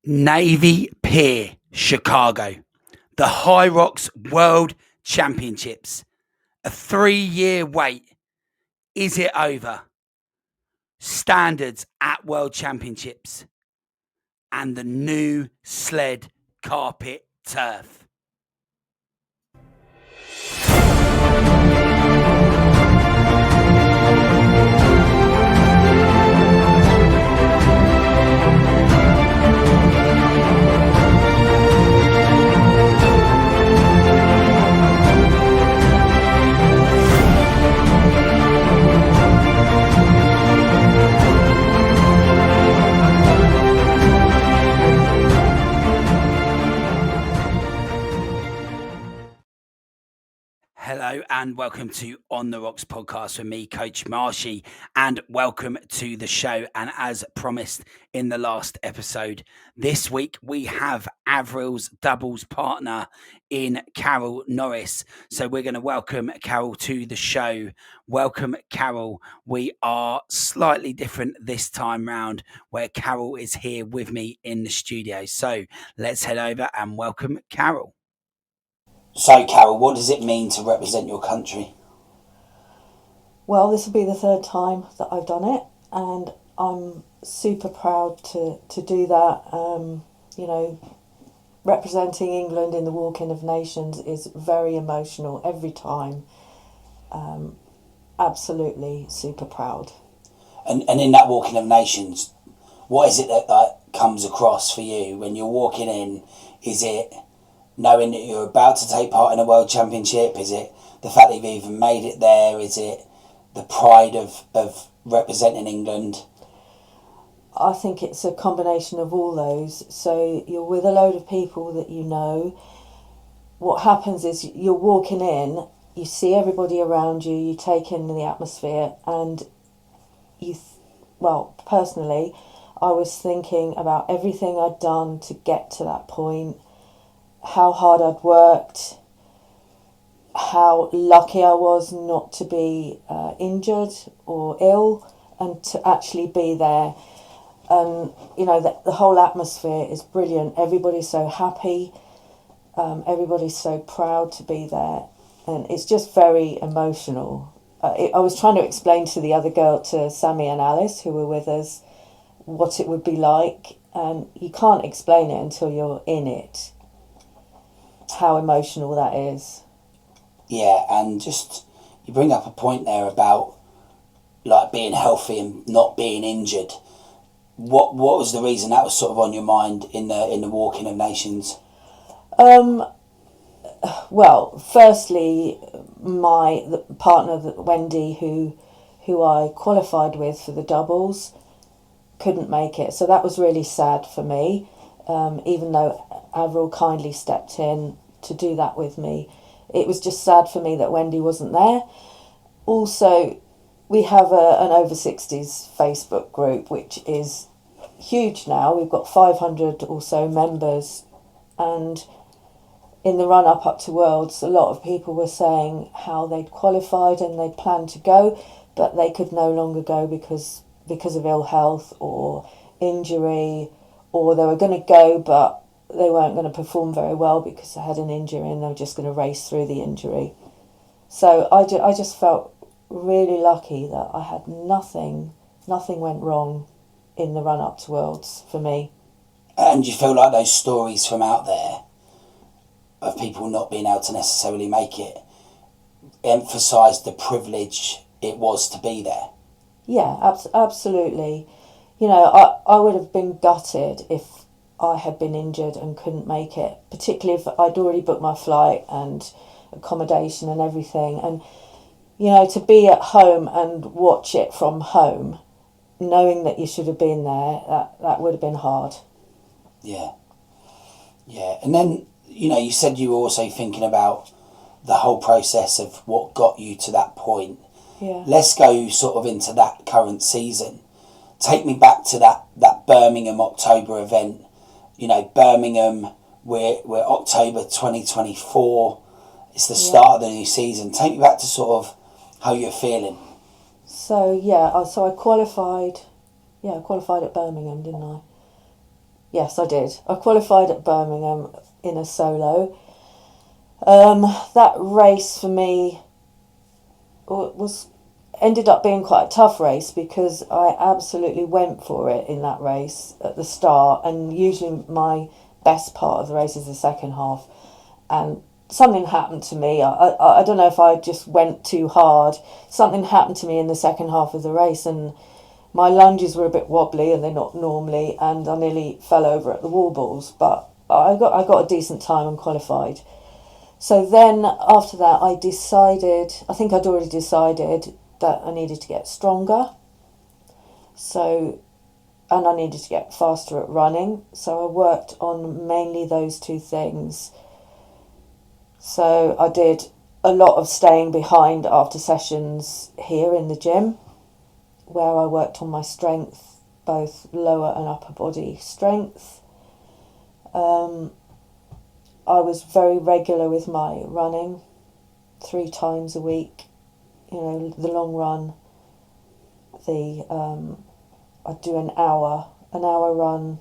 Navy Pier, Chicago, the HYROX World Championships. A 3-year wait. Is it over? Standards at World Championships and the new sled carpet turf. Hello and welcome to On The Rox Podcast with me, Coach Marshy, and welcome to the show. And as promised in the last episode, this week we have HYROX doubles partner in Carol Norris. So we're going to welcome Carol to the show. Welcome, Carol. We are slightly different this time round, where Carol is here with me in the studio. So let's head over and welcome Carol. So, Carol, what does it mean to represent your country? Well, this will be the third time that I've done it, and I'm super proud to do that. Representing England in the Walking of Nations is very emotional every time. Absolutely super proud. And in that Walking of Nations, what is it that comes across for you when you're walking in? Is it knowing that you're about to take part in a world championship? Is it the fact that you've even made it there? Is it the pride of representing England? I think it's a combination of all those. So you're with a load of people that you know. What happens is you're walking in, you see everybody around you, you take in the atmosphere, and personally, I was thinking about everything I'd done to get to that point, how hard I'd worked, how lucky I was not to be injured or ill, and to actually be there. And the whole atmosphere is brilliant. Everybody's so happy, everybody's so proud to be there, and it's just very emotional. I was trying to explain to the other girl, to Sammy and Alice, who were with us, what it would be like, and you can't explain it until you're in it, how emotional that is. Yeah, and just you bring up a point there about like being healthy and not being injured. What was the reason that was sort of on your mind in the Walking of Nations? Well, firstly, the partner, Wendy, who I qualified with for the doubles, couldn't make it, so that was really sad for me. Even though Avril kindly stepped in to do that with me, it was just sad for me that Wendy wasn't there. Also, we have an over 60s Facebook group, which is huge now. We've got 500 or so members, and in the run up to Worlds, a lot of people were saying how they'd qualified and they'd planned to go, but they could no longer go because of ill health or injury, or they were going to go but they weren't going to perform very well because they had an injury and they were just going to race through the injury. So I just felt really lucky that I had nothing went wrong in the run up to Worlds for me. And you feel like those stories from out there of people not being able to necessarily make it emphasised the privilege it was to be there? Yeah, absolutely. I would have been gutted if I had been injured and couldn't make it, particularly if I'd already booked my flight and accommodation and everything. And, to be at home and watch it from home, knowing that you should have been there, that would have been hard. Yeah. And then, you said you were also thinking about the whole process of what got you to that point. Yeah. Let's go sort of into that current season. Take me back to that Birmingham October event. Birmingham, we're October 2024. It's the start of the new season. Take me back to sort of how you're feeling. So I qualified. Yeah, I qualified at Birmingham, didn't I? Yes, I did. I qualified at Birmingham in a solo. That race for me ended up being quite a tough race because I absolutely went for it in that race at the start, and usually my best part of the race is the second half, and something happened to me. I don't know if I just went too hard. Something happened to me in the second half of the race, and my lunges were a bit wobbly, and they're not normally, and I nearly fell over at the wall balls, but I got a decent time and qualified. So then after that I think I'd already decided that I needed to get stronger. And I needed to get faster at running. So I worked on mainly those two things. So I did a lot of staying behind after sessions here in the gym, where I worked on my strength, both lower and upper body strength. I was very regular with my running, 3 times a week. You know, the long run, I'd do an hour run,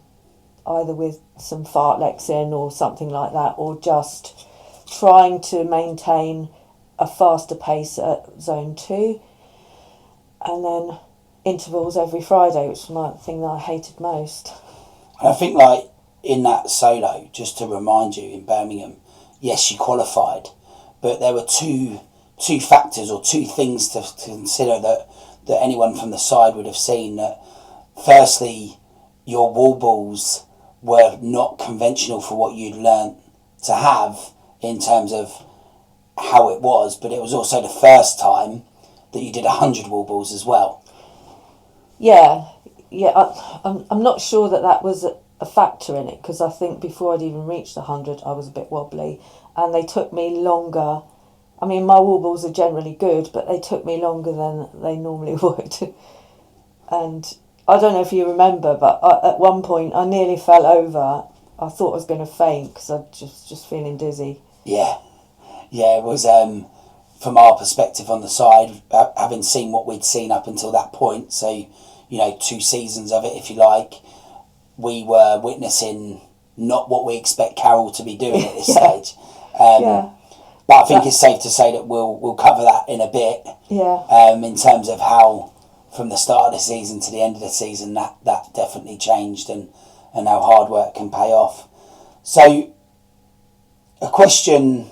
either with some fartleks in or something like that, or just trying to maintain a faster pace at zone 2, and then intervals every Friday, which was the thing that I hated most. I think, like, in that solo, just to remind you, in Birmingham, yes, you qualified, but there were two factors or two things to consider that anyone from the side would have seen. That firstly, your wall balls were not conventional for what you'd learnt to have in terms of how it was, but it was also the first time that you did 100 wall balls as well. Yeah, I'm not sure that was a factor in it, because I think before I'd even reached the 100 I was a bit wobbly, and they took me longer. I mean, my wall balls are generally good, but they took me longer than they normally would. And I don't know if you remember, but at one point I nearly fell over. I thought I was going to faint because I was just feeling dizzy. Yeah, it was, from our perspective on the side, having seen what we'd seen up until that point, so, you know, 2 seasons of it, if you like, we were witnessing not what we expect Carol to be doing at this stage. But I think it's safe to say that we'll cover that in a bit. Yeah. In terms of how, from the start of the season to the end of the season, that definitely changed, and how hard work can pay off. So, a question,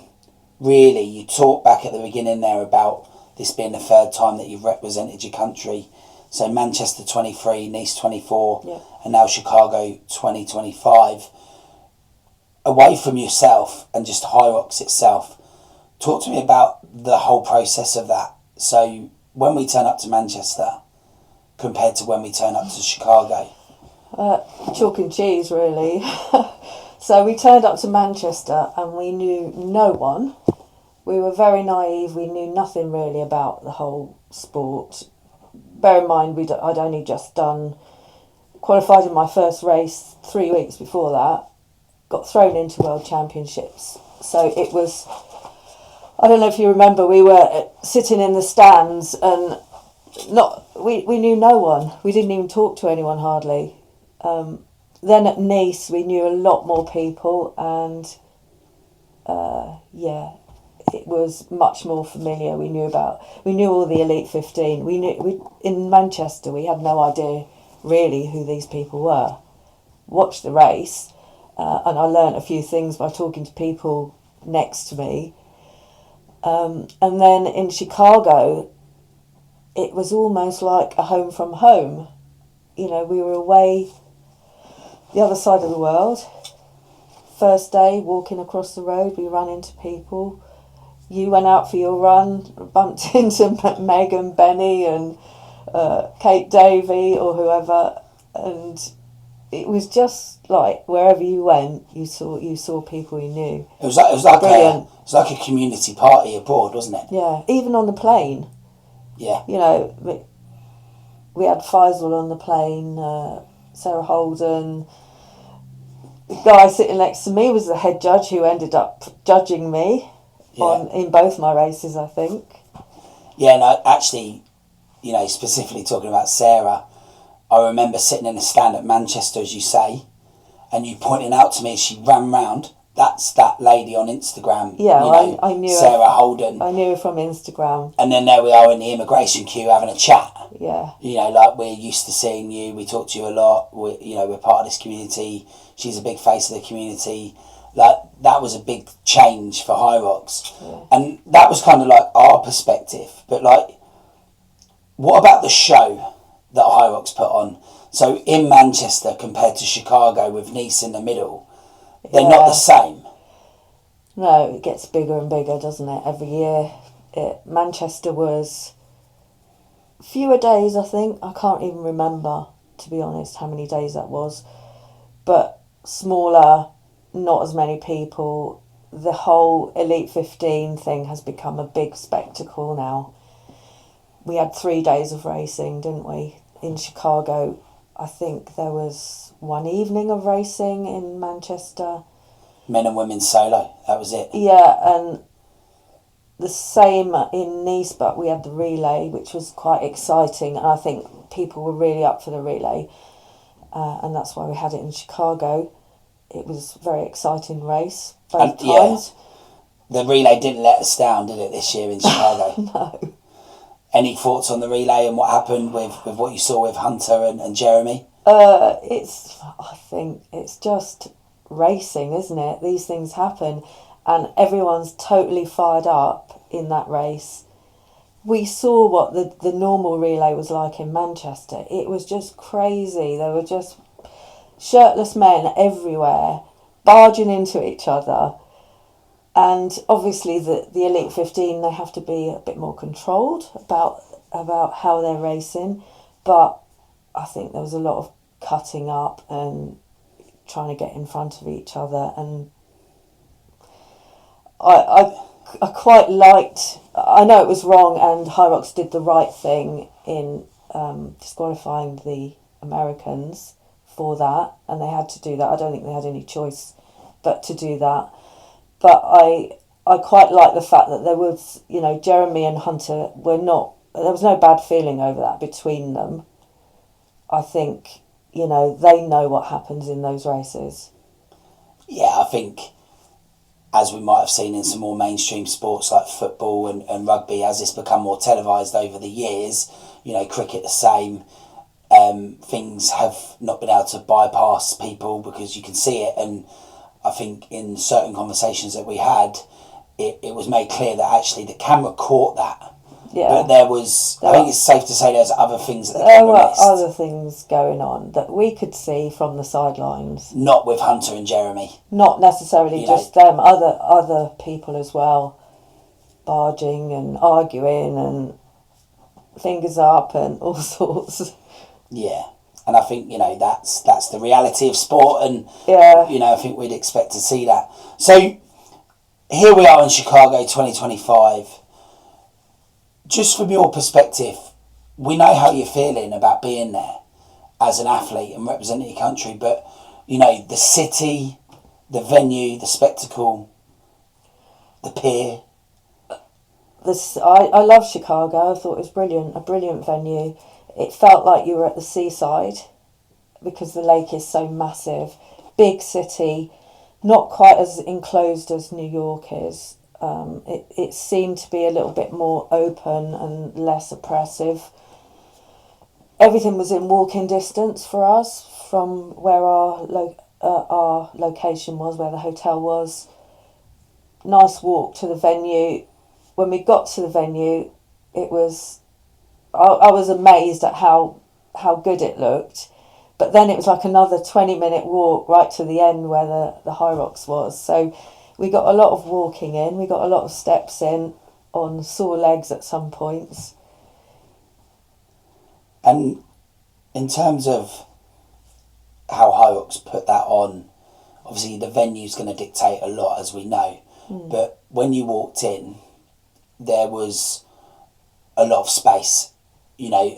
really, you talked back at the beginning there about this being the 3rd time that you've represented your country. So Manchester 23, Nice 24, and now Chicago 2025. Away from yourself and just HYROX itself, talk to me about the whole process of that. So when we turn up to Manchester compared to when we turn up to Chicago? Chalk and cheese, really. So we turned up to Manchester and we knew no one. We were very naive. We knew nothing really about the whole sport. Bear in mind, I'd only just qualified in my first race 3 weeks before that, got thrown into World Championships. So it was, I don't know if you remember, we were sitting in the stands and we knew no one. We didn't even talk to anyone hardly. Then at Nice we knew a lot more people, and it was much more familiar. We knew all the Elite 15. In Manchester we had no idea really who these people were. Watched the race, and I learnt a few things by talking to people next to me. And then in Chicago, it was almost like a home from home. You know, we were away the other side of the world. First day, walking across the road, we ran into people. You went out for your run, bumped into Meg and Benny and Kate Davey or whoever, and it was just like wherever you went, you saw people you knew. It was like a community party abroad, wasn't it? Yeah, even on the plane. Yeah. You know, we had Faisal on the plane, Sarah Holden. The guy sitting next to me was the head judge who ended up judging me in both my races, I think. Yeah, no, actually, you know, specifically talking about Sarah, I remember sitting in a stand at Manchester, as you say, and you pointing out to me as she ran round, that's that lady on Instagram. Yeah, I knew Sarah Holden. I knew her from Instagram. And then there we are in the immigration queue having a chat. Yeah. Like we're used to seeing you. We talk to you a lot. We're part of this community. She's a big face of the community. Like, that was a big change for HYROX. Yeah. And that was kind of like our perspective. But like, what about the show that HYROX put on? So in Manchester compared to Chicago with Nice in the middle, they're not the same. No, it gets bigger and bigger, doesn't it? Every year. Manchester was fewer days, I think. I can't even remember, to be honest, how many days that was. But smaller, not as many people. The whole Elite 15 thing has become a big spectacle now. We had 3 days of racing, didn't we? In Chicago, I think there was one evening of racing. In Manchester, men and women solo, that was it. Yeah, and the same in Nice, but we had the relay, which was quite exciting, and I think people were really up for the relay, and that's why we had it in Chicago. It was a very exciting race both times. The relay didn't let us down, did it, this year in Chicago? No. Any thoughts on the relay and what happened with what you saw with Hunter and Jeremy? I think it's just racing, isn't it? These things happen, and everyone's totally fired up in that race. We saw what the normal relay was like in Manchester. It was just crazy. There were just shirtless men everywhere, barging into each other. And obviously the Elite 15, they have to be a bit more controlled about how they're racing. But I think there was a lot of cutting up and trying to get in front of each other. And I quite liked, I know it was wrong, and HYROX did the right thing in disqualifying the Americans for that, and they had to do that. I don't think they had any choice but to do that. But I quite like the fact that there was, Jeremy and Hunter there was no bad feeling over that between them. I think, they know what happens in those races. Yeah, I think, as we might have seen in some more mainstream sports like football and rugby, as it's become more televised over the years, cricket the same, things have not been able to bypass people because you can see it. And I think in certain conversations that we had, it was made clear that actually the camera caught that. Yeah. But I think it's safe to say there's other things that the camera missed. There were other things going on that we could see from the sidelines. Not with Hunter and Jeremy. Not necessarily just them, other people as well, barging and arguing and fingers up and all sorts. Yeah. And I think, that's the reality of sport, and, I think we'd expect to see that. So, here we are in Chicago 2025. Just from your perspective, we know how you're feeling about being there as an athlete and representing your country, but, the city, the venue, the spectacle, the pier. I love Chicago. I thought it was brilliant, a brilliant venue. It felt like you were at the seaside because the lake is so massive. Big city, not quite as enclosed as New York is. It seemed to be a little bit more open and less oppressive. Everything was in walking distance for us from where our location was, where the hotel was. Nice walk to the venue. When we got to the venue, it was... I was amazed at how good it looked, but then it was like another 20-minute walk right to the end where the HYROX was. So we got a lot of walking in, we got a lot of steps in on sore legs at some points. And in terms of how HYROX put that on, obviously the venue's going to dictate a lot, as we know, but when you walked in, there was a lot of space.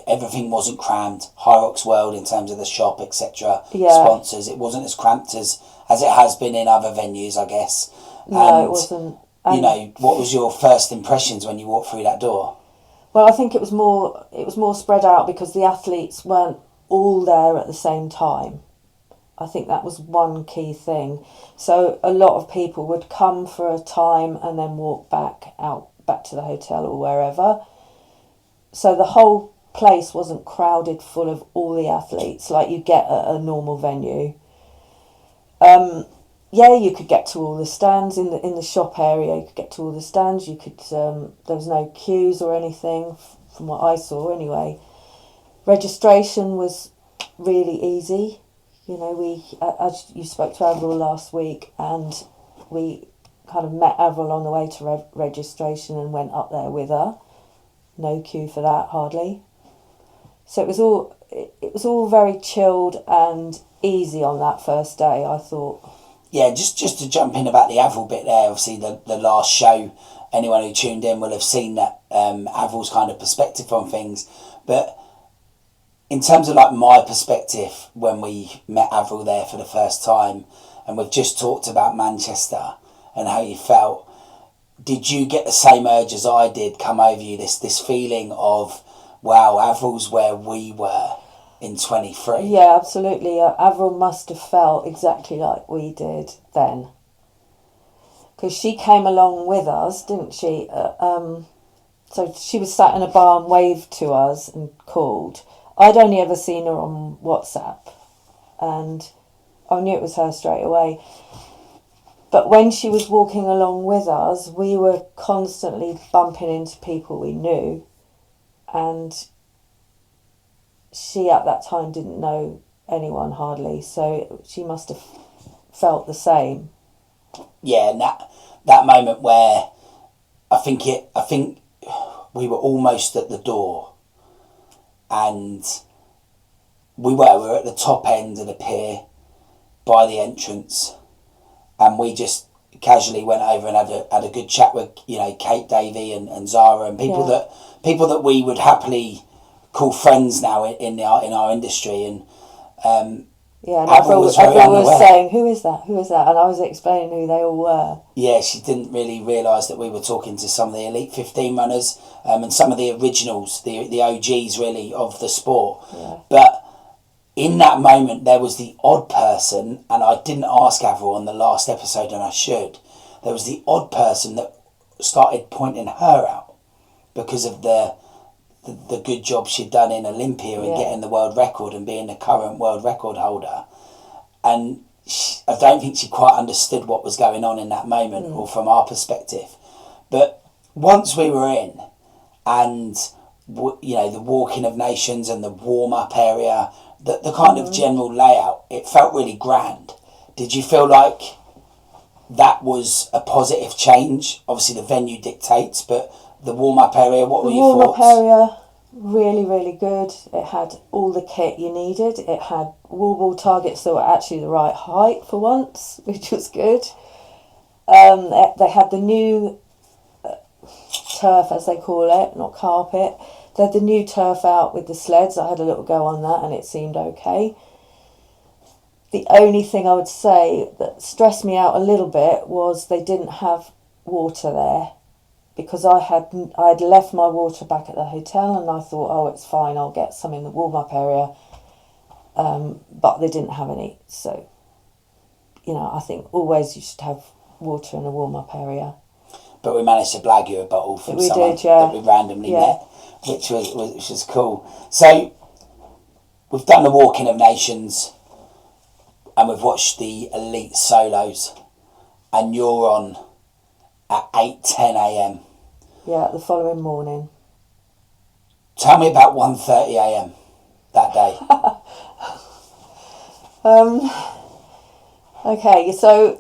Everything wasn't crammed. HYROX World, in terms of the shop, etc., sponsors, it wasn't as cramped as it has been in other venues, I guess. No, it wasn't. What was your first impressions when you walked through that door? Well, I think it was more spread out because the athletes weren't all there at the same time. I think that was one key thing. So a lot of people would come for a time and then walk back to the hotel or wherever. So the whole place wasn't crowded full of all the athletes like you get at a normal venue. You could get to all the stands in the shop area. You could get to all the stands. You could there was no queues or anything from what I saw anyway. Registration was really easy. You know, as you spoke to Avril last week, and we kind of met Avril on the way to registration and went up there with her. No queue for that, hardly. So it was all very chilled and easy on that first day, I thought. Yeah, just to jump in about the Avril bit there, obviously the last show, anyone who tuned in will have seen that Avril's kind of perspective on things. But in terms of like my perspective when we met Avril there for the first time, and we've just talked about Manchester and how you felt, did you get the same urge as I did come over you, this feeling of, wow, Avril's where we were in 23? Yeah, absolutely. Avril must have felt exactly like we did then. Because she came along with us, didn't she? So she was sat in a bar and waved to us and called. I'd only ever seen her on WhatsApp, and I knew it was her straight away. But when she was walking along with us, we were constantly bumping into people we knew, and she at that time didn't know anyone hardly, so she must have felt the same. Yeah, and that moment where I think we were almost at the door, and we were at the top end of the pier by the entrance, and we just casually went over and had a good chat with, you know, Kate Davey and Zara and people that we would happily call friends now in our industry. And and Avril was saying, who is that, and I was explaining who they all were. Yeah, she didn't really realise that we were talking to some of the Elite 15 runners, and some of the originals, the OGs really of the sport. Yeah. But in that moment there was the odd person, and I didn't ask Avril on the last episode, and I should. There was the odd person that started pointing her out because of the good job she'd done in Olympia and getting the world record and being the current world record holder. And I don't think she quite understood what was going on in that moment, or from our perspective. But once we were in, and you know, the walking of nations and the warm-up area, the kind of general layout, it felt really grand. Did you feel like that was a positive change? Obviously the venue dictates, but the warm-up area, what were your thoughts? The warm-up area, really, really good. It had all the kit you needed. It had wall ball targets that were actually the right height for once, which was good. They had the new turf, as they call it, not carpet. They had the new turf out with the sleds. I had a little go on that and it seemed okay. The only thing I would say that stressed me out a little bit was they didn't have water there, because I'd left my water back at the hotel, and I thought, oh, it's fine, I'll get some in the warm-up area, but they didn't have any. So, you know, I think always you should have water in a warm-up area. But we managed to blag you a bottle from someone that we randomly met, which was cool. So we've done the Walking of Nations, and we've watched the elite solos, and you're on at 8:10 a.m. Yeah, the following morning. Tell me about 1:30 a.m. that day. Okay, so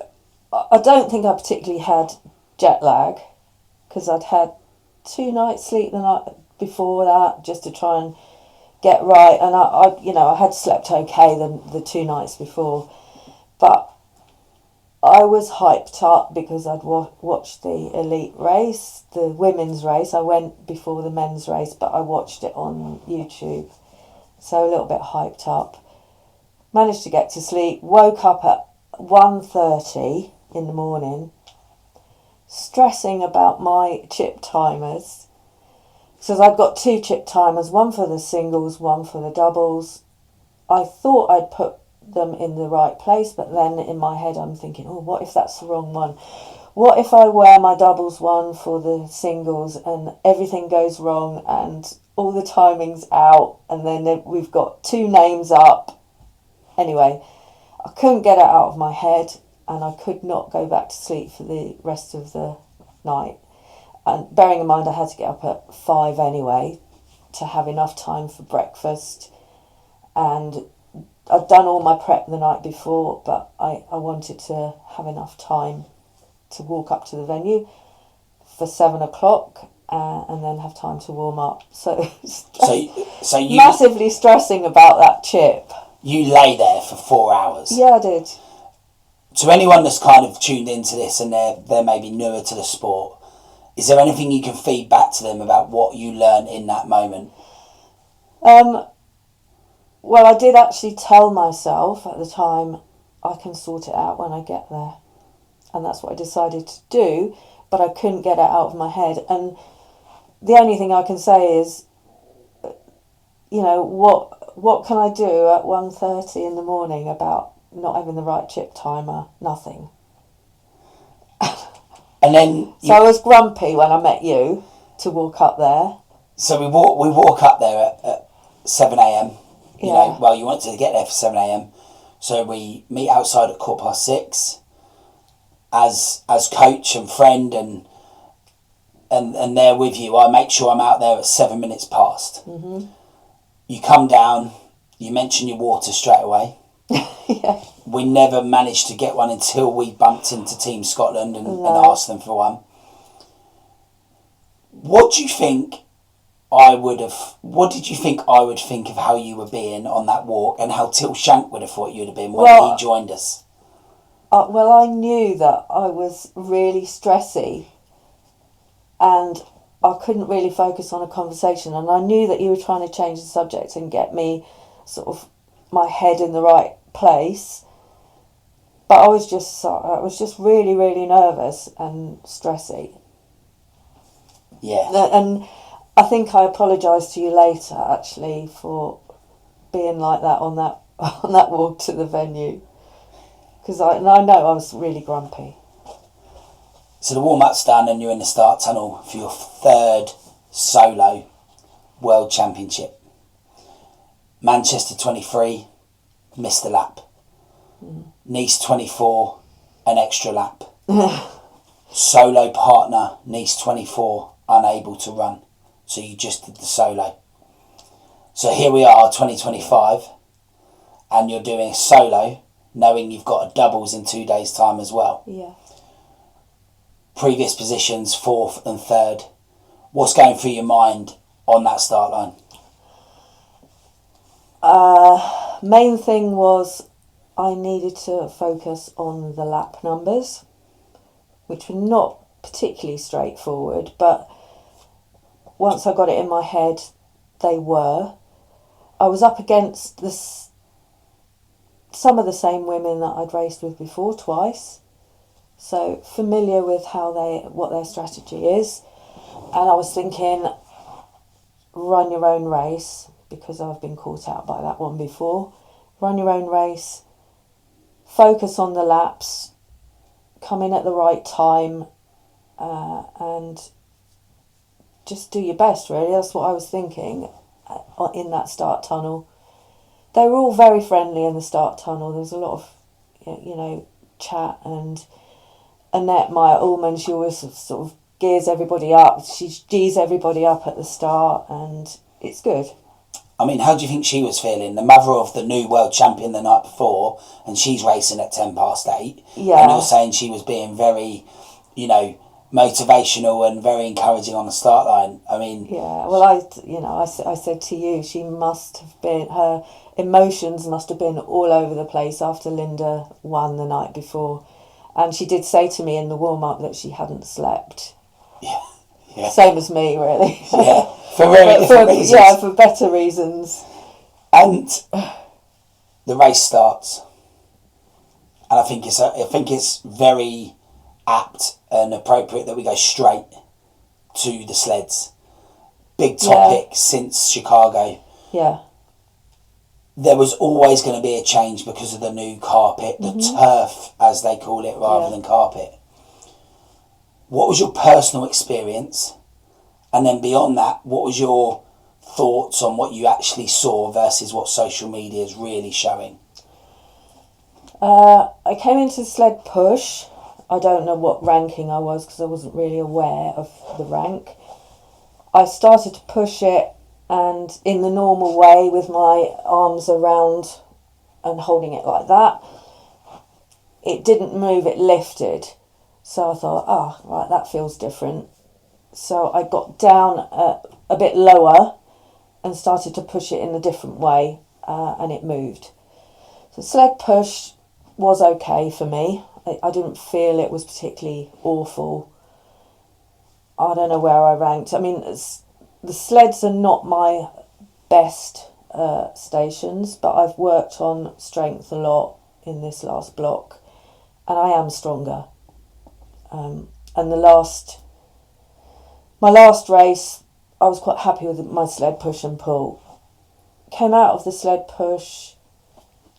I don't think I particularly had jet lag, because I'd had 2 nights sleep the night before that just to try and get right, and I had slept okay the 2 nights before, but I was hyped up because I'd watched the elite race, the women's race. I went before the men's race, but I watched it on YouTube, so a little bit hyped up. Managed to get to sleep, woke up at 1:30 in the morning, stressing about my chip timers. So I'd got 2 chip timers, one for the singles, one for the doubles. I thought I'd put them in the right place, but then in my head I'm thinking, oh, what if that's the wrong one? What if I wear my doubles one for the singles and everything goes wrong and all the timing's out and then we've got 2 names up? Anyway, I couldn't get it out of my head and I could not go back to sleep for the rest of the night. And bearing in mind I had to get up at 5 anyway to have enough time for breakfast, and I'd done all my prep the night before, but I wanted to have enough time to walk up to the venue for 7 o'clock and then have time to warm up. So you massively stressing about that chip. You lay there for 4 hours. Yeah, I did. To anyone that's kind of tuned into this and they're maybe newer to the sport, is there anything you can feed back to them about what you learned in that moment? Well, I did actually tell myself at the time, I can sort it out when I get there. And that's what I decided to do, but I couldn't get it out of my head. And the only thing I can say is, you know, what can I do at 1:30 in the morning about not having the right chip timer? Nothing. And then so I was grumpy when I met you to walk up there. So we walk up there at 7 a.m. You know, well, you wanted to get there for 7 a.m. So we meet outside at 6:15. As coach and friend and there with you, I make sure I'm out there at 7 minutes past. Mm-hmm. You come down, you mention your water straight away. Yeah. We never managed to get one until we bumped into Team Scotland and asked them for one. What did you think I would think of how you were being on that walk, and how Till Shank would have thought you'd have been when he joined us? Well, I knew that I was really stressy and I couldn't really focus on a conversation, and I knew that you were trying to change the subject and get me sort of my head in the right place, but I was just really, really nervous and stressy. Yeah. And I think I apologised to you later, actually, for being like that on that walk to the venue, because I know I was really grumpy. So the warm-up's done and you're in the start tunnel for your 3rd solo World Championship. Manchester 23, missed a lap. Nice 24, an extra lap. Solo partner, Nice 24, unable to run. So you just did the solo. So here we are, 2025, and you're doing a solo, knowing you've got a doubles in 2 days' time as well. Yeah. Previous positions, 4th and 3rd. What's going through your mind on that start line? Main thing was I needed to focus on the lap numbers, which were not particularly straightforward, but once I got it in my head, they were. I was up against some of the same women that I'd raced with before twice, so familiar with what their strategy is. And I was thinking, run your own race, because I've been caught out by that one before. Run your own race, focus on the laps, come in at the right time, and just do your best, really. That's what I was thinking in that start tunnel. They were all very friendly in the start tunnel. There was a lot of, chat, and Annette Meyer-Ullman, she always sort of gears everybody up. She G's everybody up at the start, and it's good. I mean, how do you think she was feeling? The mother of the new world champion the night before, and she's racing at 8:10. Yeah. And you're saying she was being very, motivational and very encouraging on the start line. I mean... Yeah, well, I said to you, she must have been... Her emotions must have been all over the place after Linda won the night before. And she did say to me in the warm-up that she hadn't slept. Yeah. Same as me, really. Yeah, for really different reasons. Yeah, for better reasons. And the race starts, and I think it's very apt and appropriate that we go straight to the sleds. Big topic since Chicago. Yeah. there was always going to be a change because of the new carpet, the turf, as they call it, rather than carpet. What was your personal experience? And then beyond that, what was your thoughts on what you actually saw versus what social media is really showing? I came into sled push. I don't know what ranking I was because I wasn't really aware of the rank. I started to push it, and in the normal way with my arms around and holding it like that, it didn't move, it lifted. So I thought, right, that feels different. So I got down a bit lower and started to push it in a different way, and it moved. So sled push was okay for me. I didn't feel it was particularly awful. I don't know where I ranked. I mean, the sleds are not my best stations, but I've worked on strength a lot in this last block, and I am stronger. And my last race, I was quite happy with my sled push and pull. Came out of the sled push,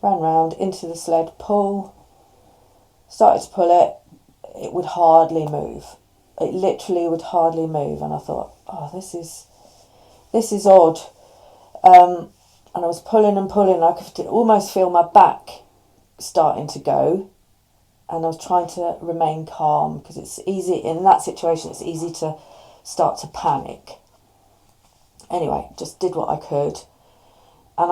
ran round into the sled pull, started to pull it. It would hardly move. It literally would hardly move, and I thought, this is odd. And I was pulling and pulling. I could almost feel my back starting to go, and I was trying to remain calm because it's easy in that situation. It's easy to start to panic. Anyway, just did what I could, and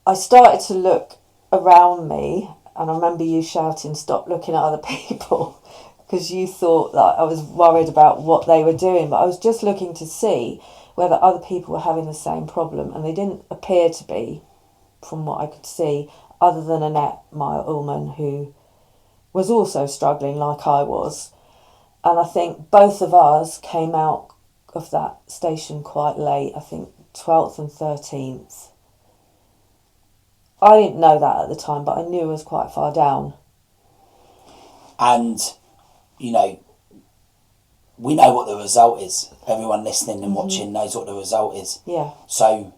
I started to look around me, and I remember you shouting, "Stop looking at other people," because you thought that I was worried about what they were doing, but I was just looking to see whether other people were having the same problem, and they didn't appear to be, from what I could see, other than Annette, my Ullman, who was also struggling like I was. And I think both of us came out of that station quite late, I think 12th and 13th. I didn't know that at the time, but I knew I was quite far down. And, we know what the result is. Everyone listening and watching knows what the result is. Yeah. So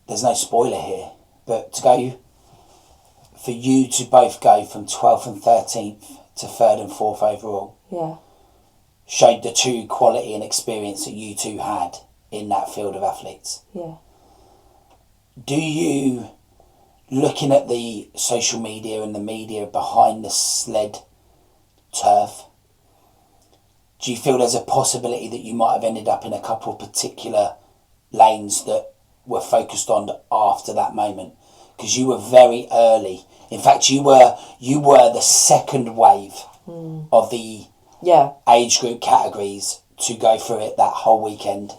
there's no spoiler here. But for you to both go from 12th and 13th to 3rd and 4th overall. Yeah. Showed the true quality and experience that you two had in that field of athletes. Yeah. Do you, looking at the social media and the media behind the sled turf, do you feel there's a possibility that you might have ended up in a couple of particular lanes that were focused on after that moment? Because you were very early. In fact, you were the second wave of the age group categories to go through it that whole weekend.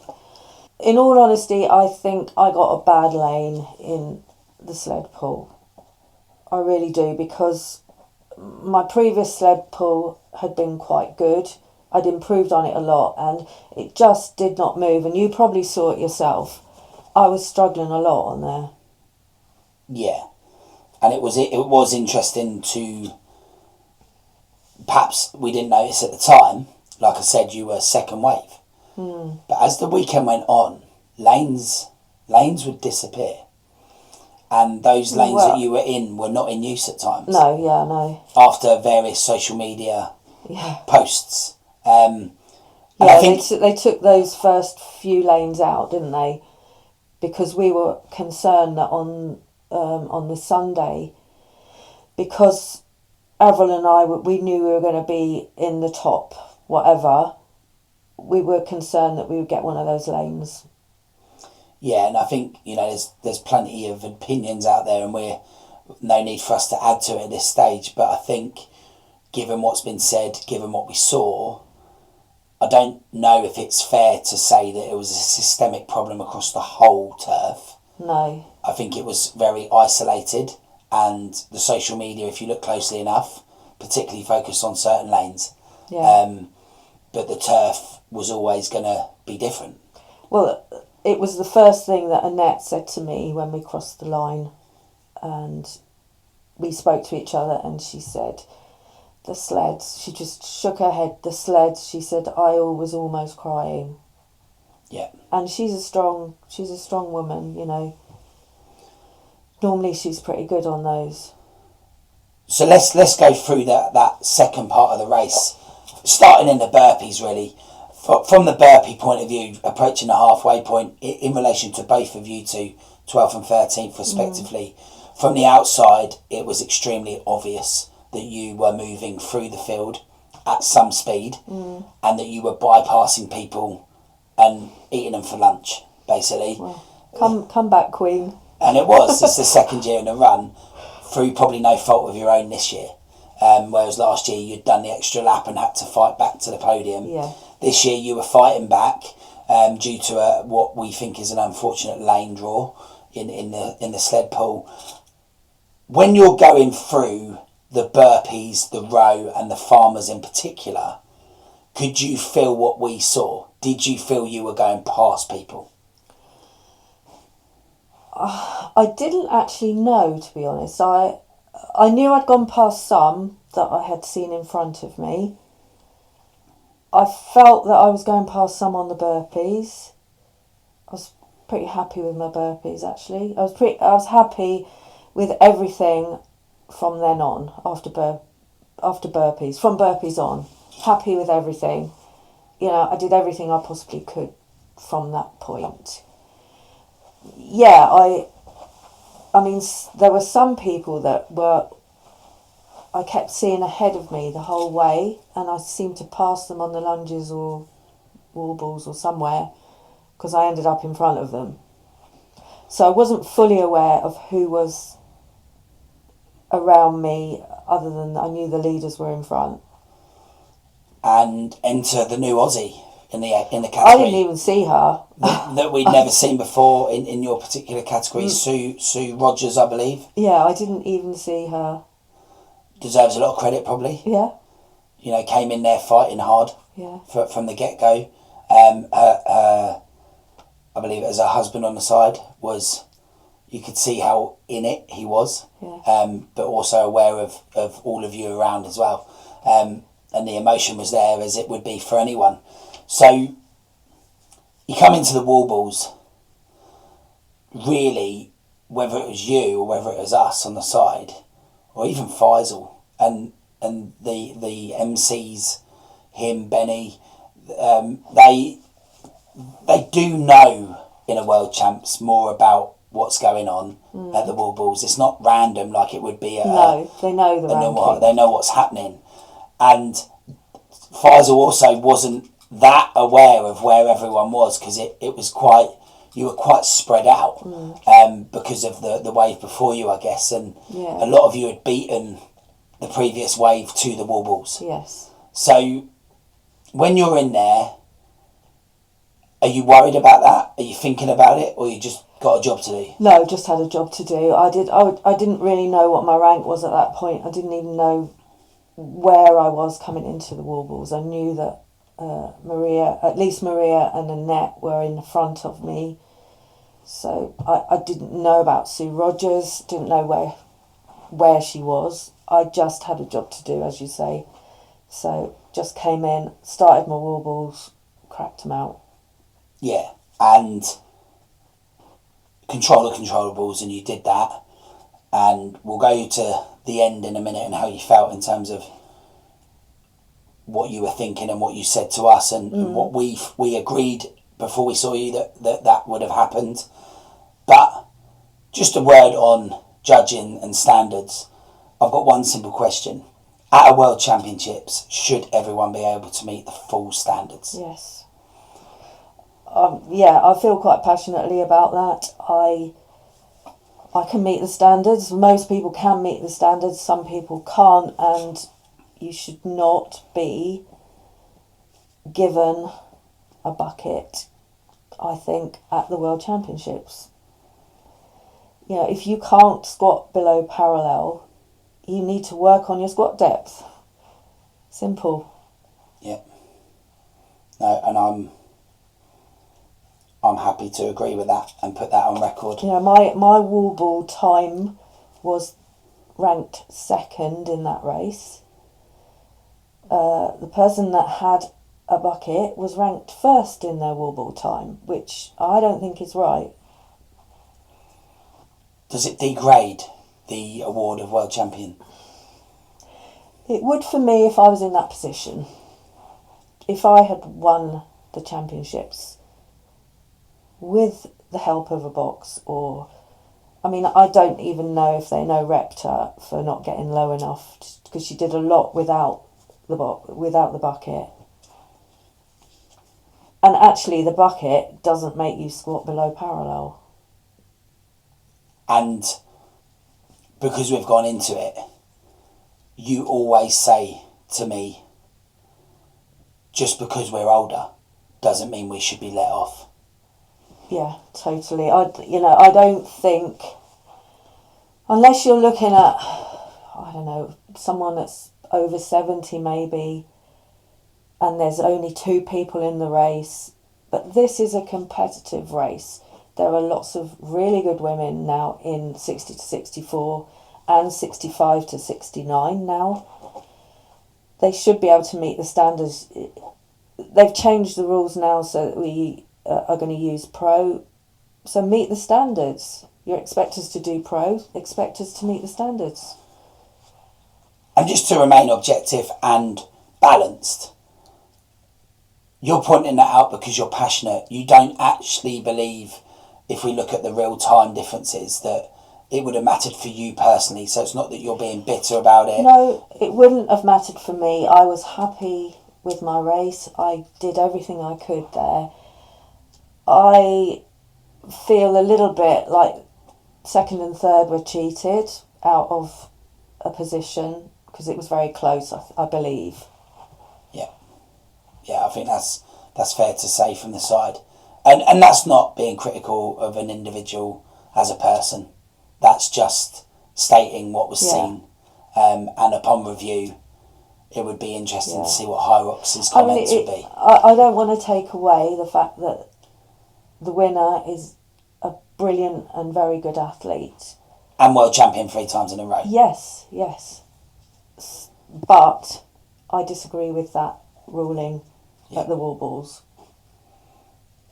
In all honesty, I think I got a bad lane in the sled pull. I really do, because my previous sled pull had been quite good. I'd improved on it a lot, and it just did not move, and you probably saw it yourself. I was struggling a lot on there. Yeah, and it was interesting to, perhaps we didn't notice at the time, like I said, you were second wave. But as the weekend went on, lanes would disappear. And those lanes that you were in were not in use at times. No. After various social media posts. I think they took those first few lanes out, didn't they? Because we were concerned that on the Sunday, because Avril and I, we knew we were going to be in the top, whatever, we were concerned that we would get one of those lanes. Yeah, and I think, there's plenty of opinions out there, and we're no need for us to add to it at this stage, but I think given what's been said, given what we saw, I don't know if it's fair to say that it was a systemic problem across the whole turf. No. I think it was very isolated, and the social media, if you look closely enough, particularly focused on certain lanes. Yeah. But the turf was always going to be different. Well, it was the first thing that Annette said to me when we crossed the line, and we spoke to each other, and she said, the sleds, she just shook her head, the sleds, she said, I was almost crying. Yeah. And she's a strong woman, normally she's pretty good on those. So let's go through that second part of the race, starting in the burpees really. From the burpee point of view, approaching the halfway point in relation to both of you two, 12th and 13th respectively. From the outside, it was extremely obvious that you were moving through the field at some speed and that you were bypassing people and eating them for lunch, basically. Well, come back, Queen. And it was. It's the second year in a run, through probably no fault of your own this year. Whereas last year you'd done the extra lap and had to fight back to the podium. Yeah. This year you were fighting back due to what we think is an unfortunate lane draw in the sled pull. When you're going through the burpees, the row and the farmers in particular, could you feel what we saw? Did you feel you were going past people? I didn't actually know, to be honest. I knew I'd gone past some that I had seen in front of me. I felt that I was going past some on the burpees. I was pretty happy with my burpees, actually. I was happy with everything from then on, after burpees, from burpees on. Happy with everything. You know, I did everything I possibly could from that point. Yeah, I mean, there were some people that I kept seeing ahead of me the whole way, and I seemed to pass them on the lunges or wall balls or somewhere, because I ended up in front of them. So I wasn't fully aware of who was around me, other than I knew the leaders were in front. And enter the new Aussie in the category. I didn't even see her. that we'd never seen before in your particular category. Sue Rogers, I believe. Yeah, I didn't even see her. Deserves a lot of credit, probably. Yeah. You know, came in there fighting hard. Yeah. From the get-go. I believe it was her husband on the side was... You could see how in it he was. Yeah. But also aware of all of you around as well. And the emotion was there, as it would be for anyone. So you come into the wall balls, really, whether it was you or whether it was us on the side, or even Faisal and the MCs, him, Benny, they do know in a World Champs more about what's going on at the wall balls. It's not random like it would be. No, they know the ranking. They know what's happening. And Faisal also wasn't that aware of where everyone was, because it was quite, you were quite spread out because of the wave before you, I guess, and a lot of you had beaten the previous wave to the wall balls. Yes. So when you're in there, are you worried about that? Are you thinking about it, or you just got a job to do? No, just had a job to do. I didn't really know what my rank was at that point. I didn't even know where I was coming into the wall balls. I knew that at least Maria and Annette were in front of me. So I didn't know about Sue Rogers, didn't know where she was. I just had a job to do, as you say. So just came in, started my wall balls, cracked them out. Yeah, and control the controllables, and you did that. And we'll go to the end in a minute and how you felt in terms of what you were thinking and what you said to us and what we agreed before we saw you that would have happened. But just a word on judging and standards. I've got one simple question. At a World Championships, should everyone be able to meet the full standards? Yes. Yeah, I feel quite passionately about that. I can meet the standards. Most people can meet the standards. Some people can't, and you should not be given a bucket, I think, at the World Championships. You know, if you can't squat below parallel, you need to work on your squat depth. Simple. Yeah. No, and I'm happy to agree with that and put that on record. You know, my wall ball time was ranked second in that race. The person that had a bucket was ranked first in their wall ball time, which I don't think is right. Does it degrade the award of world champion? It would for me if I was in that position. If I had won the championships with the help of a box, or, I mean, I don't even know if they repped her for not getting low enough, because she did a lot without the bucket. And actually, the bucket doesn't make you squat below parallel. And because we've gone into it, you always say to me, just because we're older doesn't mean we should be let off. Yeah, totally. I don't think, unless you're looking at, I don't know, someone that's over 70 maybe, and there's only 2 people in the race, but this is a competitive race. There are lots of really good women now in 60 to 64 and 65 to 69 now. They should be able to meet the standards. They've changed the rules now so that we are going to use pro. So meet the standards. You expect us to do pro, expect us to meet the standards. And just to remain objective and balanced, you're pointing that out because you're passionate. You don't actually believe, if we look at the real time differences, that it would have mattered for you personally. So it's not that you're being bitter about it. No, it wouldn't have mattered for me. I was happy with my race. I did everything I could there. I feel a little bit like second and third were cheated out of a position because it was very close, I believe. Yeah, I think that's fair to say from the side. And that's not being critical of an individual as a person. That's just stating what was seen. And upon review, it would be interesting to see what HYROX's comments would be. I don't want to take away the fact that the winner is a brilliant and very good athlete. And world champion 3 times in a row. Yes. But I disagree with that ruling at the wall balls.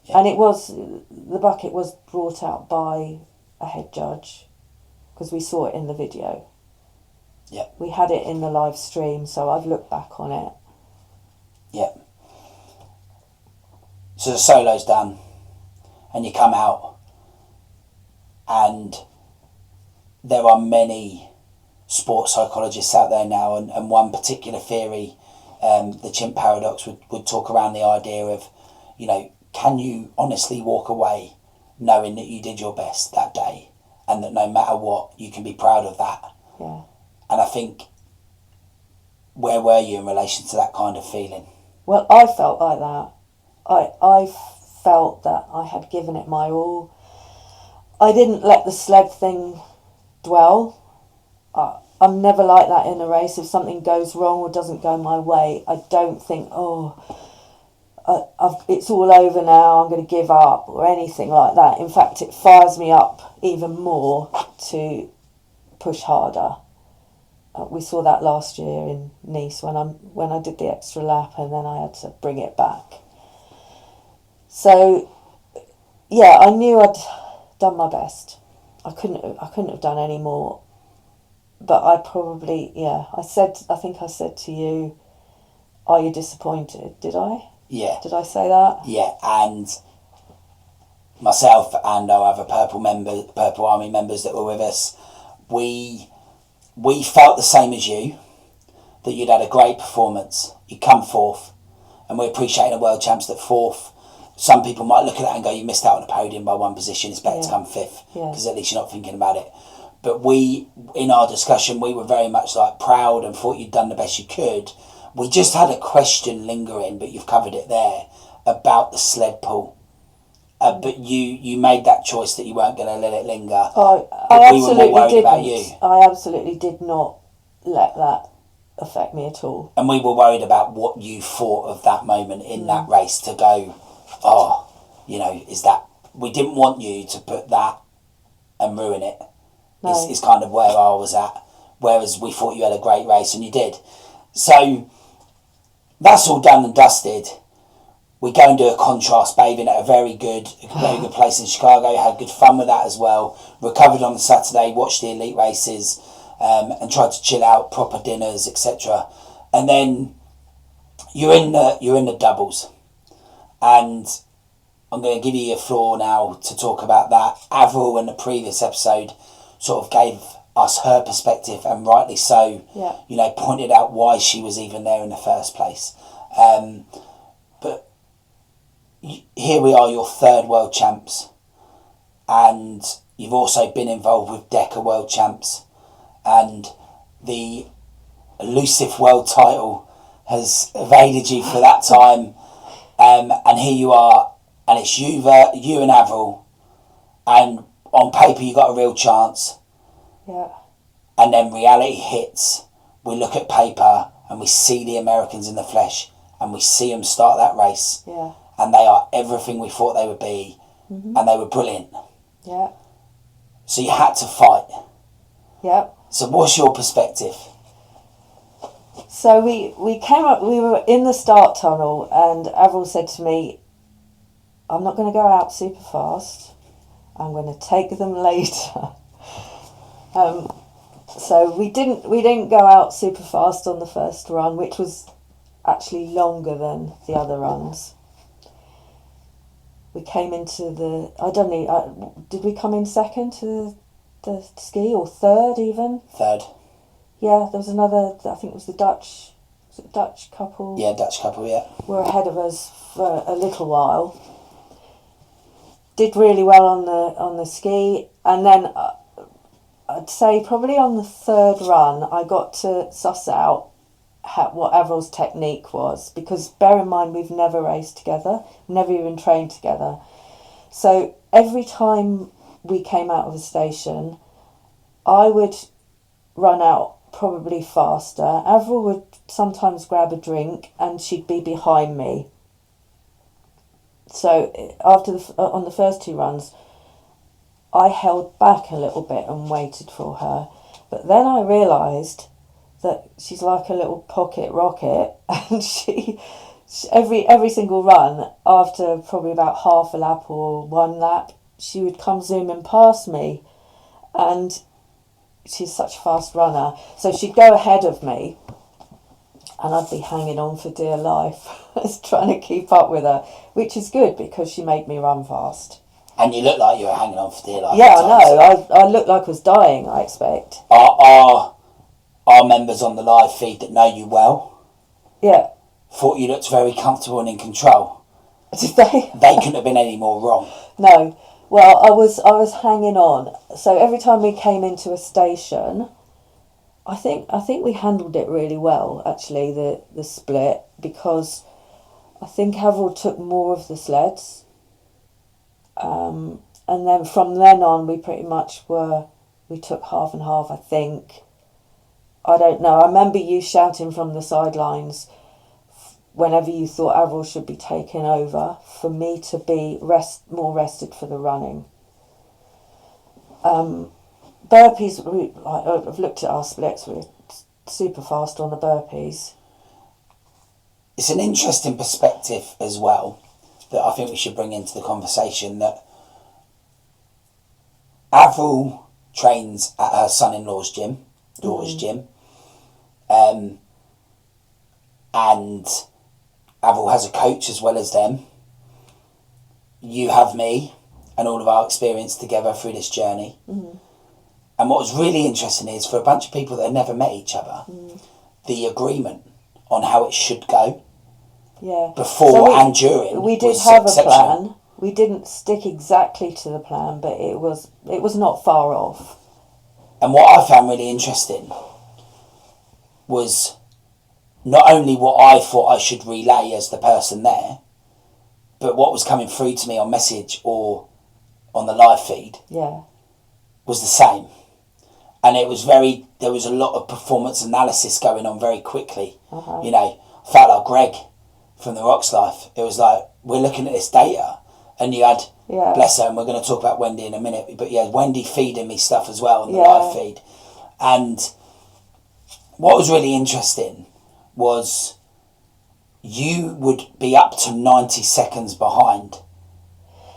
Yeah. And the bucket was brought out by a head judge, because we saw it in the video. Yeah. We had it in the live stream, so I've looked back on it. Yeah. So the solo's done, and you come out, and there are many sports psychologists out there now, and one particular theory, the chimp paradox, would talk around the idea of, can you honestly walk away knowing that you did your best that day, and that no matter what, you can be proud of that? Yeah. And I think, where were you in relation to that kind of feeling? Well, I felt like that. I felt that I had given it my all. I didn't let the sled thing dwell. I'm never like that in a race. If something goes wrong or doesn't go my way, I don't think, it's all over now, I'm going to give up, or anything like that. In fact, it fires me up even more to push harder. We saw that last year in Nice when I did the extra lap, and then I had to bring it back. So, yeah, I knew I'd done my best. I couldn't have done any more. But I probably, I think I said to you, are you disappointed? Did I? Yeah. Did I say that? Yeah, and myself and our other Purple Army members that were with us, we felt the same as you, that you'd had a great performance. You'd come fourth, and we appreciate a world champs that fourth. Some people might look at that and go, you missed out on the podium by 1 position, it's better to come fifth, because at least you're not thinking about it. But we, in our discussion, we were very much proud and thought you'd done the best you could. We just had a question lingering, but you've covered it there, about the sled pull. But you made that choice that you weren't going to let it linger. I absolutely did not let that affect me at all. And we were worried about what you thought of that moment in that race, to go, is that... We didn't want you to put that and ruin it. No. Is kind of where I was at. Whereas we thought you had a great race, and you did. So that's all done and dusted. we go and do a contrast bathing at a very good place in Chicago. Had good fun with that as well. Recovered on the Saturday, watched the elite races, and tried to chill out, proper dinners, etc. And then you're in the doubles, and I'm going to give you a floor now to talk about that. Avril in the previous episode sort of gave us her perspective, and rightly so. Yeah. You know, pointed out why she was even there in the first place. But here we are, your third world champs, and you've also been involved with DECA world champs, and the elusive world title has evaded you for that time, and here you are, and it's you and Avril, and on paper you got a real chance. Yeah. And then reality hits. We look at paper and we see the Americans in the flesh, and we see them start that race. Yeah. And they are everything we thought they would be, and they were brilliant. Yeah. So you had to fight. Yeah. So what's your perspective? So we came up, we were in the start tunnel, and Avril said to me, I'm not going to go out super fast. I'm going to take them later. So we didn't go out super fast on the first run, which was actually longer than the other runs. We came into did we come in second to the ski, or third even? Third. Yeah, there was another, I think it was the Dutch couple. Yeah, Dutch couple, yeah. Were ahead of us for a little while. Did really well on the ski, and then I'd say probably on the third run I got to suss out what Avril's technique was, because bear in mind we've never raced together, never even trained together. So every time we came out of the station, I would run out probably faster. Avril would sometimes grab a drink and she'd be behind me. So on the first two runs, I held back a little bit and waited for her. But then I realised that she's like a little pocket rocket, and she every single run, after probably about half a lap or one lap, she would come zooming past me, and she's such a fast runner. So she'd go ahead of me, and I'd be hanging on for dear life, trying to keep up with her, which is good because she made me run fast. And you look like you were hanging on for dear life. Yeah, I know. I looked like I was dying, I expect. Our members on the live feed that know you well, yeah, thought you looked very comfortable and in control. Did they? They couldn't have been any more wrong. No. Well, I was hanging on. So every time we came into a station, I think we handled it really well, actually, the split, because I think Avril took more of the sleds. And then from then on, we pretty much we took half and half, I think. I don't know. I remember you shouting from the sidelines whenever you thought Avril should be taken over, for me to be more rested for the running. Burpees, I've looked at our splits, we're super fast on the burpees. It's an interesting perspective as well that I think we should bring into the conversation, that Avril trains at her son-in-law's gym, daughter's gym, and Avril has a coach as well as them. You have me and all of our experience together through this journey. Mm-hmm. And what was really interesting is, for a bunch of people that had never met each other, the agreement on how it should go. Yeah. Before and during. We did have a plan. We didn't stick exactly to the plan, but it was not far off. And what I found really interesting was not only what I thought I should relay as the person there, but what was coming through to me on message or on the live feed was the same. And there was a lot of performance analysis going on very quickly. Uh-huh. You know, I felt like Greg from the Rox Life. It was like, we're looking at this data, and you had, bless her, and we're going to talk about Wendy in a minute, but yeah, Wendy feeding me stuff as well on the live feed. And what was really interesting was you would be up to 90 seconds behind